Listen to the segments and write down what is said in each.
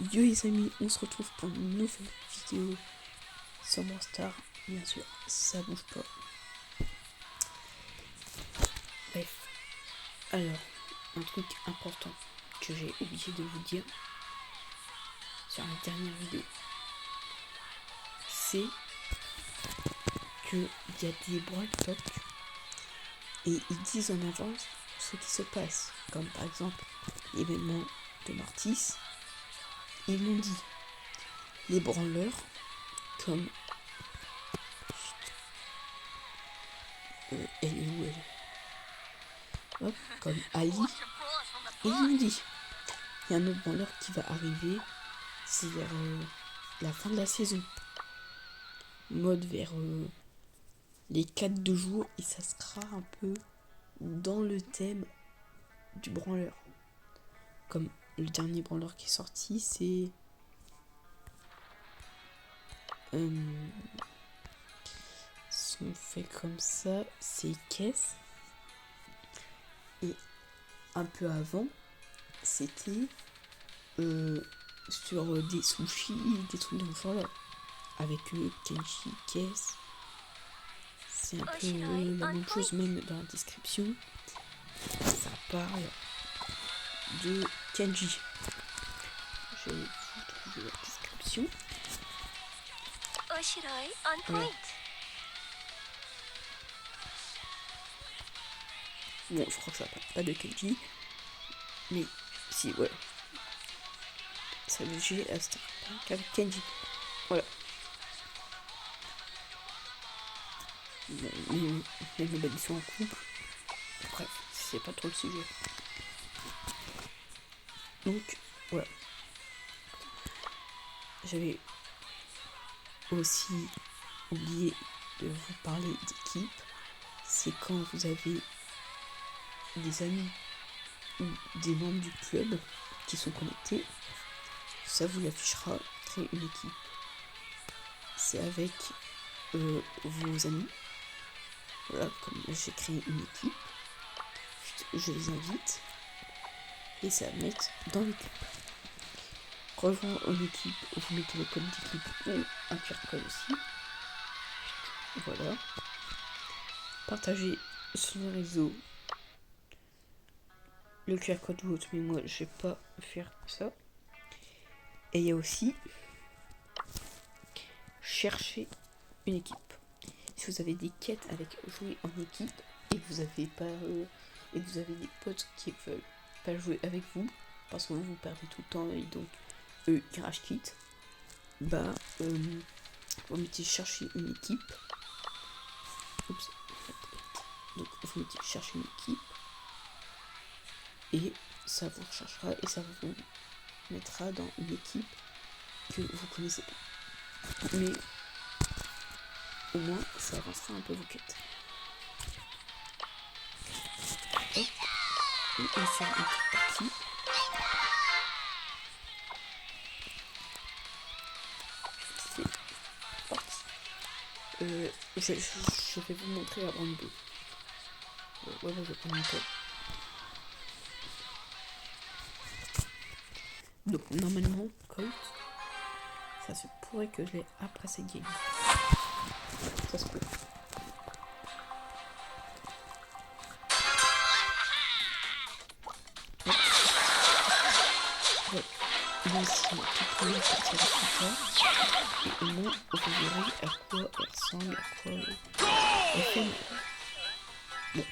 Yo les amis, on se retrouve pour une nouvelle vidéo sur Brawl Stars, bien sûr, ça bouge pas. Bref, alors, un truc important que j'ai oublié de vous dire sur la dernière vidéo, c'est qu'il y a des Brawl Talk et ils disent en avance ce qui se passe, comme par exemple l'événement de Mortis. Ils l'ont dit, les branleurs comme elle est où elle, hop, comme Ali, et ils l'ont dit. Il y a un autre branleur qui va arriver, c'est vers la fin de la saison, mode vers les 4 jours, et ça sera un peu dans le thème du branleur. Comme le dernier branleur qui est sorti, c'est sont fait comme ça, c'est Caisse. Et un peu avant, c'était sur des sushis, des trucs dans le genre là, avec Kenji, Caisse. C'est un peu la même chose, même dans la description. Ça parle de Kenji. Je vais vous trouver la description. Voilà. Bon, je crois que ça parle pas de Kenji, mais si, voilà. Ça veut dire à Star Park avec Kenji. Voilà. Bon, ils sont en couple. Bref, c'est pas trop le sujet. Donc, voilà. J'avais aussi oublié de vous parler d'équipe. C'est quand vous avez des amis ou des membres du club qui sont connectés, ça vous l'affichera, créer une équipe. C'est avec vos amis. Voilà, comme j'ai créé une équipe, je les invite et ça va mettre dans l'équipe. Rejoindre une équipe, vous mettez le code d'équipe ou un QR code aussi. Voilà. Partagez sur les réseaux le QR code ou autre, mais moi je vais pas faire ça. Et il y a aussi chercher une équipe. Si vous avez des quêtes avec jouer en équipe et vous avez pas et vous avez des potes qui veulent pas jouer avec vous parce que vous perdez tout le temps et donc ils rage quit, bah vous mettez chercher une équipe. Oups. Donc vous mettez chercher une équipe et ça vous recherchera et ça vous mettra dans une équipe que vous connaissez pas. Mais au moins ça avancera un peu vos quêtes. Hop. Et on fait une petite partie. C'est parti. Je vais vous montrer la bande 2. Ouais, je vais prendre mon temps. Donc normalement, Colt, ça se pourrait que je l'ai après cette game. Ça se peut. Ouais. Ici, tout premier partie avec tout et au moins vous verrez à quoi elle ressemble, à quoi elle fait. Bon.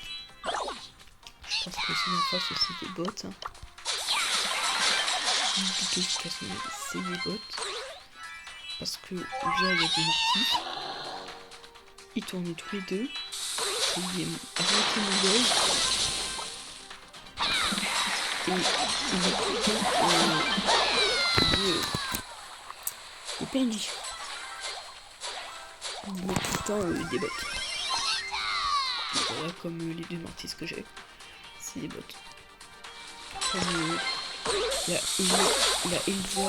Je pense que c'est une fois c'est des bots. Hein. C'est des bots. Parce que déjà il y a des mortifs. Ils tournaient tous les deux. Il est arrêté mon goal. Et il est tout le temps des PNJ. Il met tout le temps des bots. Voilà comme les deux mortis que j'ai. C'est des bots. Comme la Elsa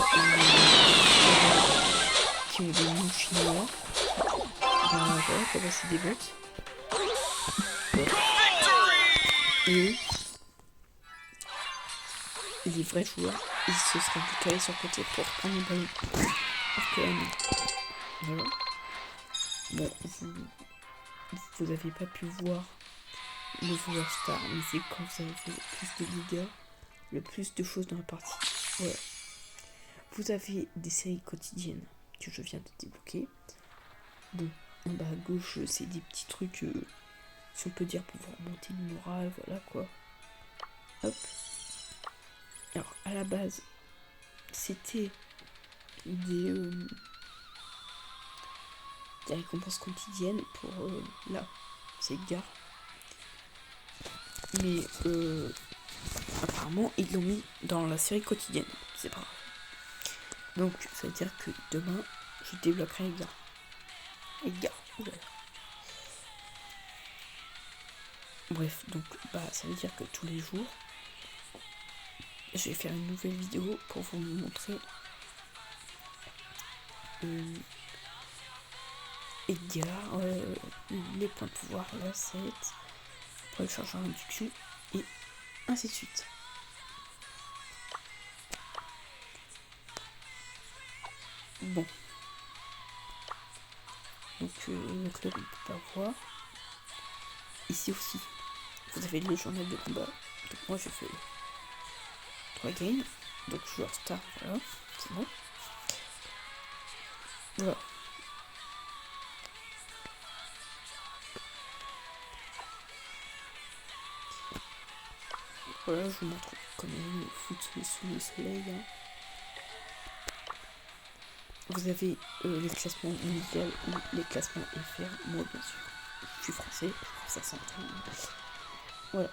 qui ont des noms chinois. Voilà, comme c'est des bots. Et les vrais joueurs, il se sera décalé sur le côté pour prendre le ballon. Alors que là, non. Voilà. Bon, vous n'avez pas pu voir le joueur star, mais c'est quand vous avez fait le plus de dégâts, le plus de choses dans la partie. Voilà. Vous avez des séries quotidiennes que je viens de débloquer. Bon, en bas à gauche, c'est des petits trucs, si on peut dire, pour vous remonter le moral, voilà quoi. Hop. Alors, à la base, c'était des récompenses quotidiennes pour là, c'est Edgar. Mais apparemment, ils l'ont mis dans la série quotidienne. C'est pas grave. Donc, ça veut dire que demain, je débloquerai Edgar. Oula. Bref, donc, ça veut dire que tous les jours, je vais faire une nouvelle vidéo pour vous montrer Edgar, les points de pouvoir, l'asset, pour le charger en induction, et ainsi de suite. Bon. Donc le club ne peut pas voir. Ici aussi, vous avez le journal de combat. Donc moi j'ai fait 3 games. Donc joueur star, voilà, c'est bon. Voilà. Voilà, je vous montre comment le foot sous le soleil. Hein. Vous avez les classements mondiaux ou les classements FR. Moi, bien sûr, je suis français, ça s'entend. Voilà,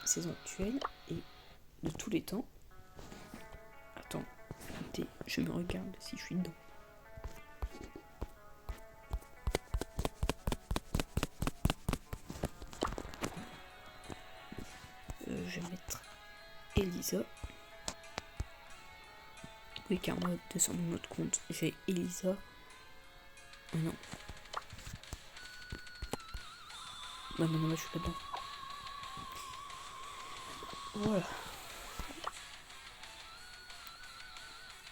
saison actuelle et de tous les temps. Attends, écoutez, je me regarde si je suis dedans. Je vais mettre Elisa. Oui, car moi, sur mon autre compte, j'ai Elisa. Ah non. Non, je suis pas dedans. Voilà.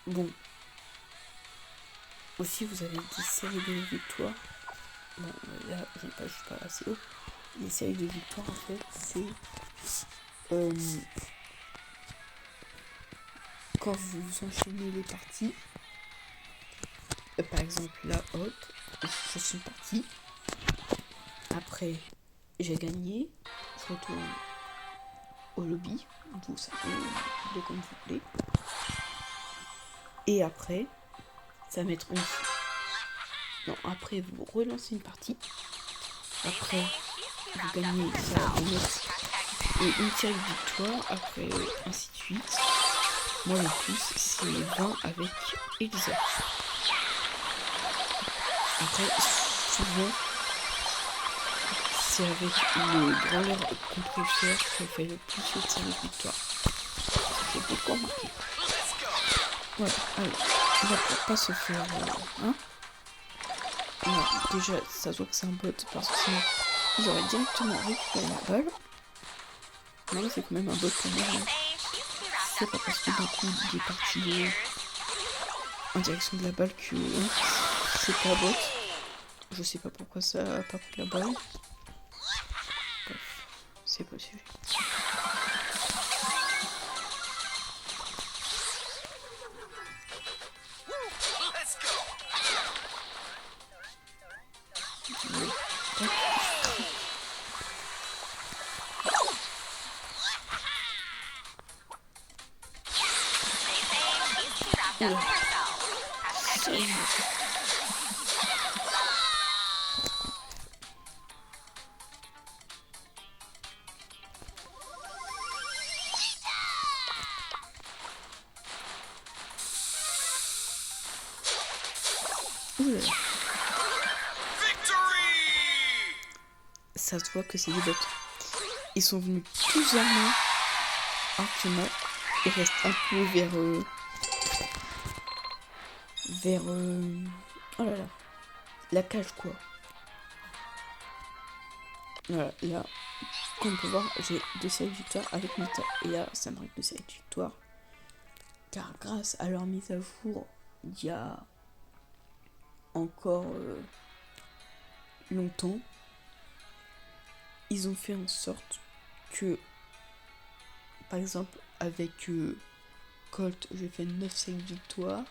Bon. Aussi, vous avez des séries de victoires. Bon, là, je suis pas assez haut. Les séries de victoires, en fait, c'est quand vous enchaînez les parties. Par exemple, là, hop, je suis partie. Après, j'ai gagné. Je retourne au lobby. Vous savez, de comme vous voulez. Et après, ça va mettre une... Non, après, vous relancez une partie. Après, vous gagnez, ça va mettre une série de victoires. Après, ainsi de suite. Moi, le plus, c'est 20 avec Elisa. Après, souvent, c'est avec le brawler qu'on préfère qui fait le plus de séries de victoires. C'est beaucoup remarqué. Voilà, allez, on va pas se faire... hein. Non, déjà, ça se voit que c'est un bot parce que sinon, ils auraient directement récupéré la balle. Mais là, c'est quand même un bot pour moi. Hein. C'est pas parce que d'un coup, il est parti en direction de la balle que c'est pas bot. Je sais pas pourquoi ça a pas pris la balle. Bref, c'est possible. Ça se voit que c'est des bots. Ils sont venus tous armés. Alors qu'il y en a, ils restent un peu vers oh là là, la cage quoi. Voilà, là, comme on peut voir, j'ai 2 séries de victoires avec Nita. Et là, ça me reste 2 séries de victoires car grâce à leur mise à jour il y a encore longtemps, ils ont fait en sorte que, par exemple, avec Colt, j'ai fait 9-5 victoires,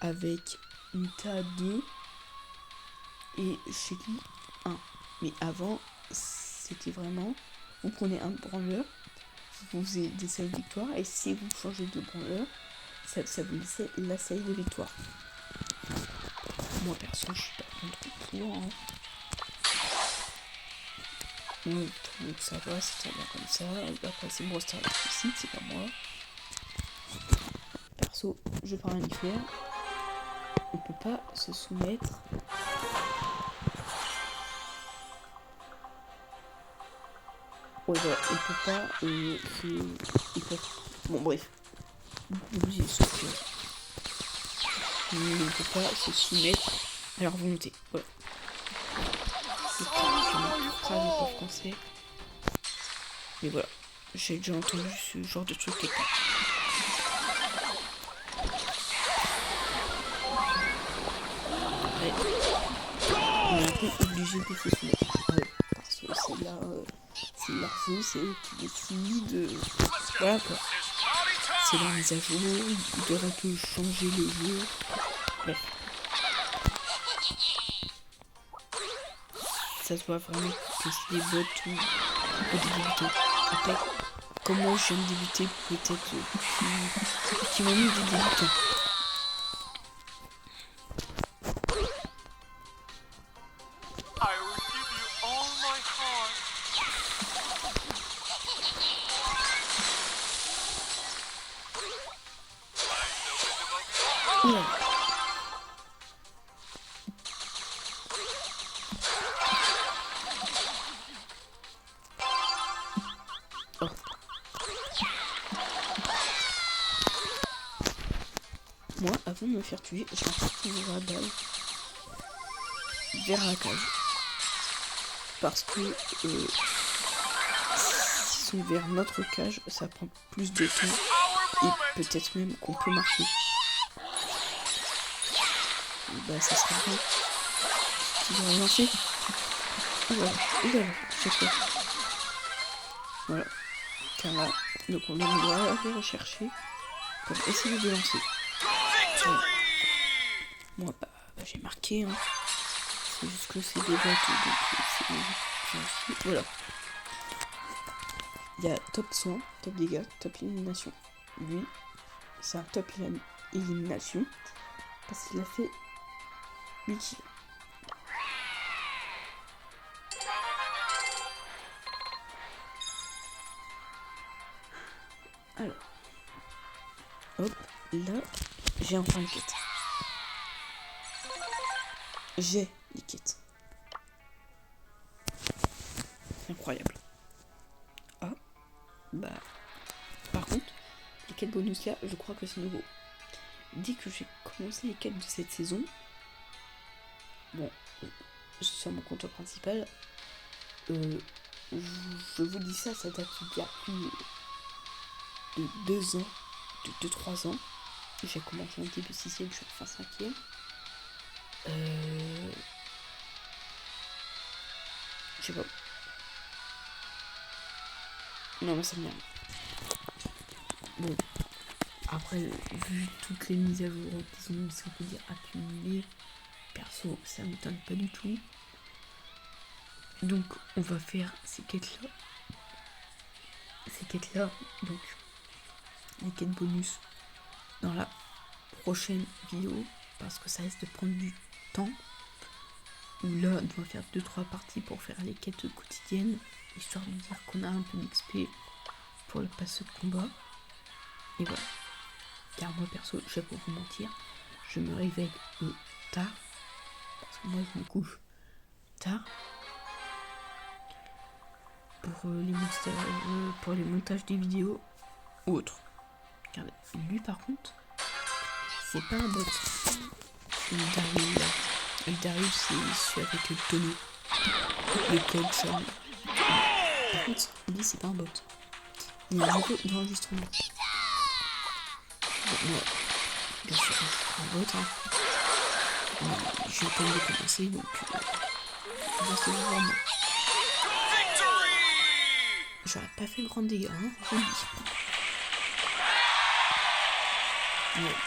avec Nita 2 et Shelly 1. Mais avant, c'était vraiment, vous prenez un branleur, vous faisiez des 5 victoires, et si vous changez de branleur, ça vous laissait la série de victoires. Moi perso, je suis pas contre pour, hein. Moi, je trouve que ça va, c'est très bien comme ça. Après, c'est moi, c'est réussi, c'est pas moi. Perso, je peux rien y faire. On peut pas se soumettre. Ouais, voilà, on peut pas Bon, bref. Obligé de sortir. On ne peut pas se soumettre à leur volonté. Voilà. Je ne parle pas français. Mais voilà. J'ai déjà entendu ce genre de truc quelque part. Ouais. On est un peu obligé de se soumettre. Ouais. Parce que c'est là. C'est leur jeu, c'est eux qui décident. Voilà quoi. C'est leur mise à jour, ils doivent un peu changer le jeu. Bref. Ça se voit vraiment que c'est des bots ou des débutants. Après, comme moi je viens de débuter, peut-être qui m'ont mis des débutants. Oula. Oh. Moi, avant de me faire tuer, je lance toujours la balle vers la cage. Parce que s'ils sont vers notre cage, ça prend plus de temps. Et peut-être même qu'on peut marcher. Bah ça serait bien. Tu vas relancer. Oula, j'ai fait. Voilà. Car là, donc on doit aller rechercher pour essayer de lancer. Voilà. Moi, bah, j'ai marqué. Hein. C'est juste que c'est des bottes, donc c'est... Voilà. Il y a top soin, top dégâts, top élimination. Lui, c'est un top élimination parce qu'il a fait 8 kills. Alors, hop, là, j'ai enfin une quête. J'ai des quêtes. Incroyable. Ah, bah, par contre, les quêtes bonus là, je crois que c'est nouveau. Dès que j'ai commencé les quêtes de cette saison, bon, sur mon compte principal, je vous dis ça date d'il y a plus de 2 ans, de 3 ans. J'ai commencé en début 6ème, je suis fin 5ème. Je sais pas. Non, mais ça me vient. Bon. Après, vu toutes les mises à jour qu'ils ont, si on peut dire, accumulées, perso, ça ne m'étonne pas du tout. Donc, on va faire ces quêtes-là. Donc, les quêtes bonus dans la prochaine vidéo, parce que ça risque de prendre du temps. Où là, on doit faire 2-3 parties pour faire les quêtes quotidiennes, histoire de dire qu'on a un peu d'XP pour le pass de combat. Et voilà. Car moi perso, je vais pas vous mentir, je me réveille tard, parce que moi je me couche tard, pour les montages des vidéos ou autres. Car lui par contre, c'est pas un bot. Le Darius, c'est celui avec le tonneau, le code, ça. Par contre, lui c'est pas un bot. Il y a un niveau d'enregistrement. Moi, bien sûr, je prends le vote. Mais je viens de commencer, donc c'est vraiment. J'aurais pas fait grand dégât, je le dis.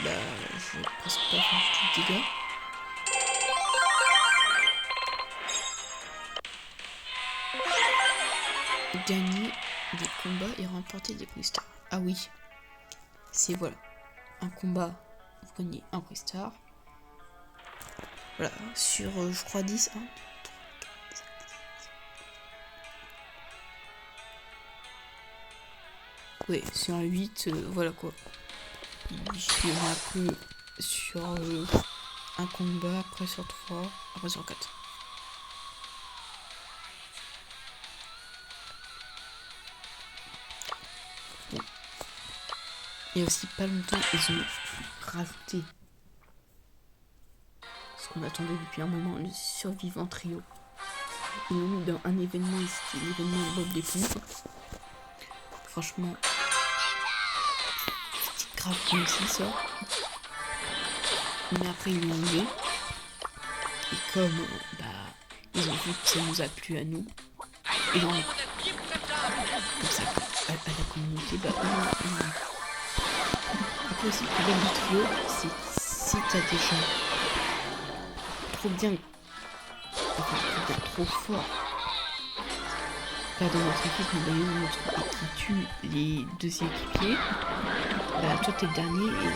Ouais, je pense pas faire du tout de dégâts. Gagner des combats et remporter des prix stars. Ah oui, c'est voilà. Un combat, vous gagnez un prix star. Voilà, sur je crois 10, 1, 2, 3, 4, 5, 6. Ouais, sur un 8, voilà quoi. Je suis un peu sur un combat, après sur 3, après sur 4. Bon. Et aussi pas longtemps, ils ont rajouté ce qu'on attendait depuis un moment, le survivant trio. Ils l'ont mis dans un événement, c'était l'événement Bob l'éponge. Franchement, c'était grave comme si ça. Mais après ils l'ont enlevé. Et comme ils ont vu que ça nous a plu à nous, et donc comme ça à la communauté, après aussi le problème du trio, c'est que si t'as des gens trop bien, trop forts, pas dans notre équipe mais dans une autre, et qui tue les deux équipiers, toi t'es le dernier et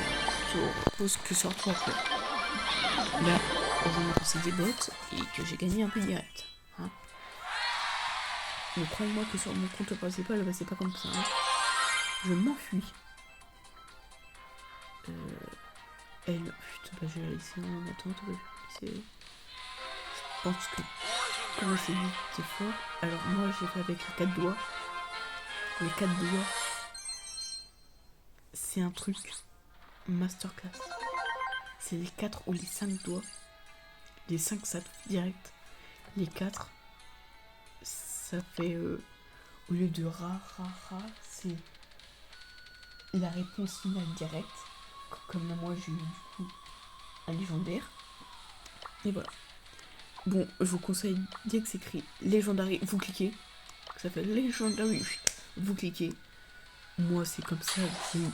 tu reposes que sur toi quoi. Là, heureusement que c'est des bots et que j'ai gagné un peu direct. Mais croyez-moi que sur mon compte principal, c'est pas comme ça. Je m'enfuis. Elle, putain, je vais la laisser en attente. Je pense que comme c'est lui qui est fort, alors moi j'ai fait avec les 4 doigts. Les 4 doigts, c'est un truc masterclass. C'est les 4 ou les 5 doigts. Les 5 ça touche direct. Les 4 ça fait au lieu de ra, c'est la réponse finale directe. Comme là, moi j'ai eu du coup un légendaire. Et voilà. Bon, je vous conseille, dès que c'est écrit Legendary, vous cliquez. Ça fait Legendary, vous cliquez. Moi c'est comme ça, j'ai eu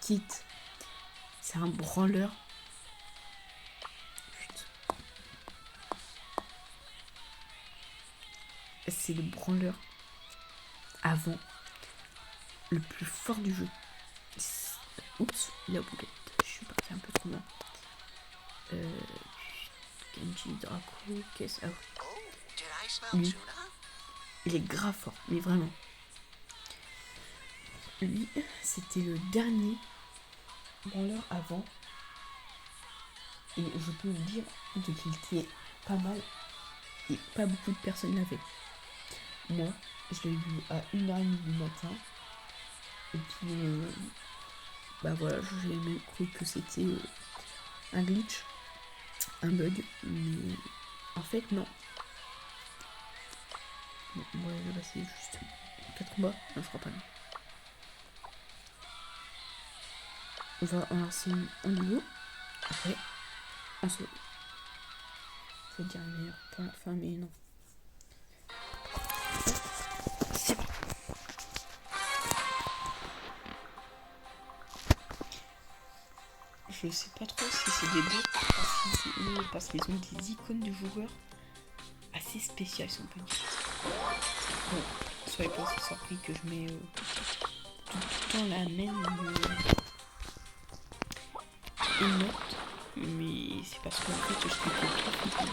Kit. C'est un branleur. C'est le branleur avant le plus fort du jeu. Oups, la boulette. Je suis parti un peu trop loin. Genji, Draco, qu'est-ce que... Lui, il est grave fort, mais vraiment. Lui, c'était le dernier branleur avant. Et je peux vous dire qu'il était pas mal. Et pas beaucoup de personnes l'avaient. Moi, je l'ai vu à 1h30 du matin. Et puis, voilà, j'ai même cru que c'était un glitch, un bug. Mais en fait, non. Bon, ouais, c'est juste 4 combats. Non, je crois pas, non. On va en lancer un niveau. Après, un solo. Je vais dire meilleur pour la fin, mais non. C'est bon. Je sais pas trop si c'est des bots parce qu'ils ont des icônes de joueurs assez spéciales, si on peut dire. Bon, soyez pas aussi surpris que je mets tout le temps la même émote, mais c'est parce qu'en fait je fais que bien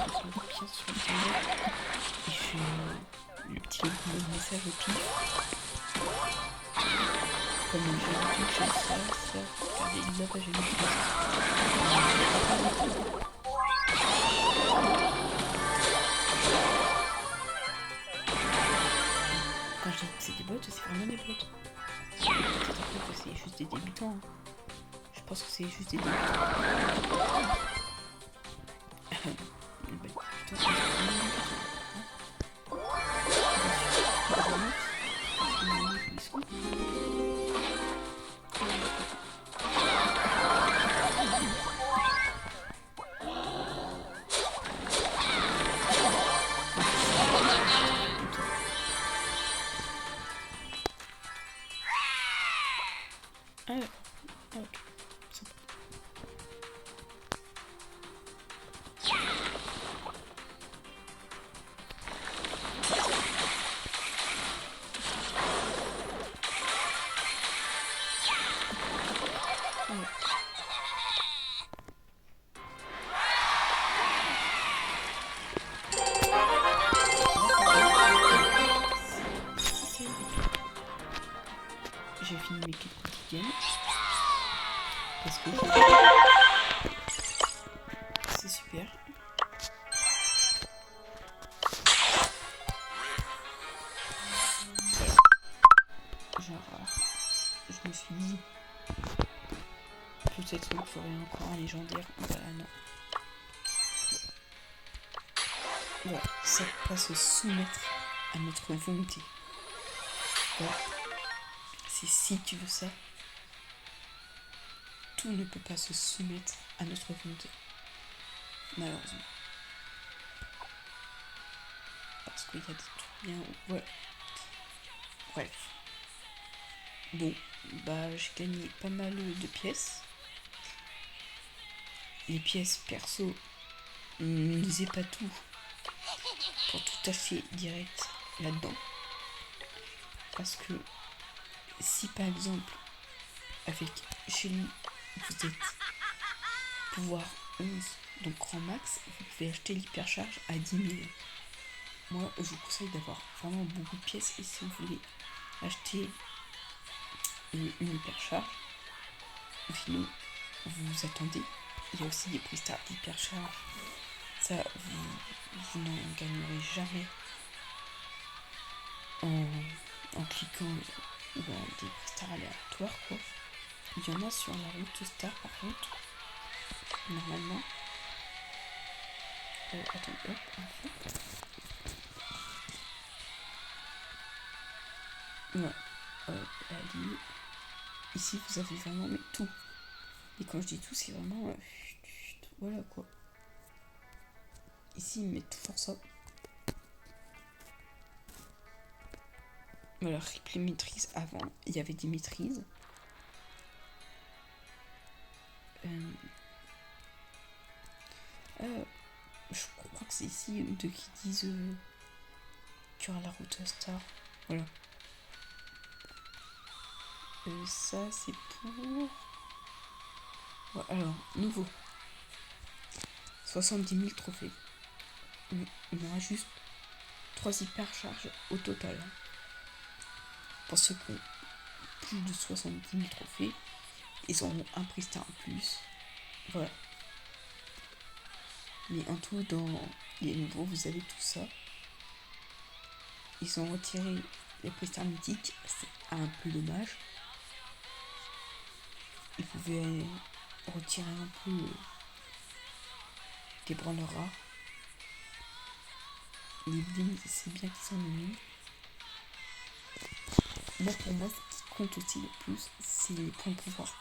sur internet et je fais le petit message au pif. Comme j'ai dit que ça, regardez, Lisa, j'ai mis ça. Quand je dis que c'est des bots, c'est vraiment des bots. Peut-être que c'est juste des débutants. Je pense que c'est juste des débutants. encore un légendaire. Voilà, non. Voilà, ça peut pas se soumettre à notre volonté. Voilà. C'est si tu veux ça. Tout ne peut pas se soumettre à notre volonté. Malheureusement. Parce qu'il y a des trucs bien. Ouais. Bref. Bon, bah j'ai gagné pas mal de pièces. Les pièces perso, ne faisais pas tout pour tout acheter direct là-dedans. Parce que si par exemple, avec chez lui, vous êtes pouvoir 11, donc grand max, vous pouvez acheter l'hypercharge à 10 000. Moi, je vous conseille d'avoir vraiment beaucoup de pièces. Et si vous voulez acheter une hypercharge, sinon vous attendez. Il y a aussi des prix stars d'hypercharge. Ça, vous n'en gagnerez jamais en cliquant dans des prix stars aléatoires, quoi. Il y en a sur la route star par contre. Normalement. Attends, hop, enfin. Ouais. Allez. Ici, vous avez vraiment mais tout. Et quand je dis tout, c'est vraiment... voilà, quoi. Ici, ils mettent tout pour ça. Voilà, les maîtrises avant, il y avait des maîtrises. Je crois que c'est ici deux qui disent qu'il y aura la route star. Voilà. Ça, c'est pour... Ouais, alors, nouveau. 70 000 trophées. Il y aura juste 3 hypercharges au total. Pour ceux qui ont plus de 70 000 trophées, ils auront un prix star en plus. Voilà. Mais en tout, dans les nouveaux, vous avez tout ça. Ils ont retiré les prix stars mythiques. C'est un peu dommage. Ils pouvaient retirer un peu des branleurs rares. Les bling, c'est bien qu'ils s'en aient mis. Moi, pour moi, ce qui compte aussi le plus, c'est les points de pouvoir.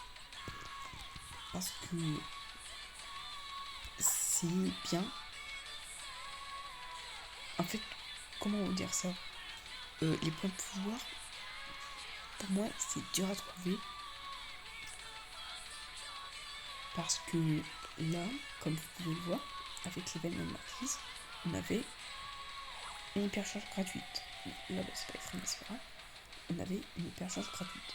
Parce que c'est bien. En fait, comment vous dire ça, les points de pouvoir, pour moi, c'est dur à trouver. Parce que là, comme vous pouvez le voir, avec l'événement Marquise, on avait une hypercharge gratuite. Là, bah, c'est pas extrêmement différent. On avait une hypercharge gratuite.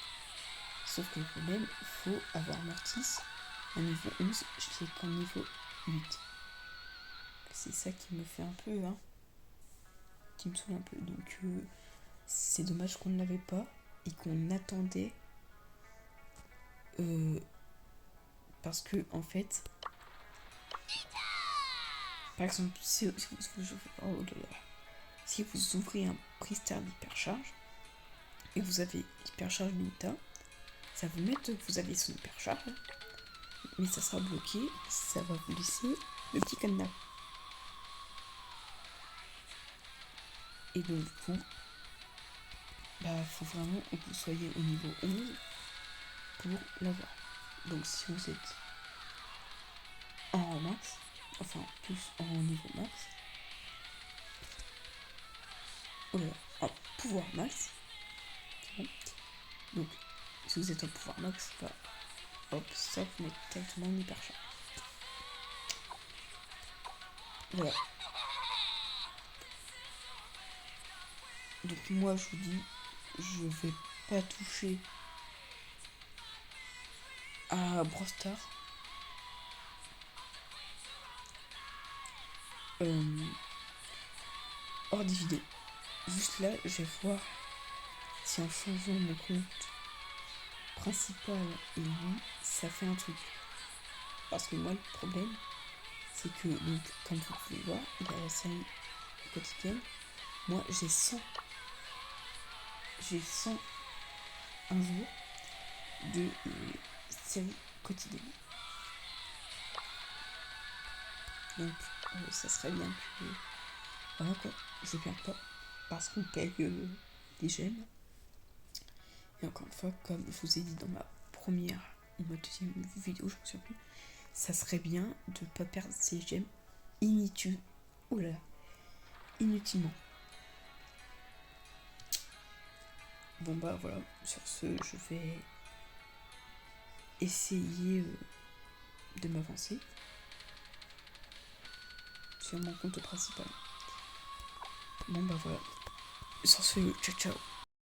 Sauf que le problème, il faut avoir Mortis à niveau 11, je l'ai qu'en niveau 8. C'est ça qui me fait un peu, qui me saoule un peu. Donc c'est dommage qu'on ne l'avait pas et qu'on attendait. Parce que en fait, par exemple, si vous ouvrez un prix star d'hypercharge et vous avez l'hypercharge Nita, ça va vous mettre que vous avez son hypercharge, mais ça sera bloqué, ça va vous laisser le petit cadenas. Et donc du coup, faut vraiment que vous soyez au niveau 11 pour l'avoir. Donc si vous êtes en max, enfin plus en niveau max, en pouvoir max, c'est bon. Donc si vous êtes en pouvoir max, hop, ça vous mettez directement en hypercharge. Voilà. Donc moi je vous dis, je vais pas toucher à Brawl Stars. Hors des vidéos. Juste là, je vais voir si en changeant mon compte principal et lui, ça fait un truc. Parce que moi, le problème, c'est que, donc, comme vous pouvez voir, il y a la série quotidienne. Moi, j'ai 100 un jour de série quotidienne. Donc ça serait bien que... Voilà quoi, je perds pas parce qu'on paye des j'aime. Et encore une fois, comme je vous ai dit dans ma première ou ma deuxième vidéo, je me souviens plus, ça serait bien de ne pas perdre ses j'aime inutilement. Bon bah voilà, sur ce, je vais essayer de m'avancer sur mon compte principal. Bon bah voilà, sur ce, ciao ciao.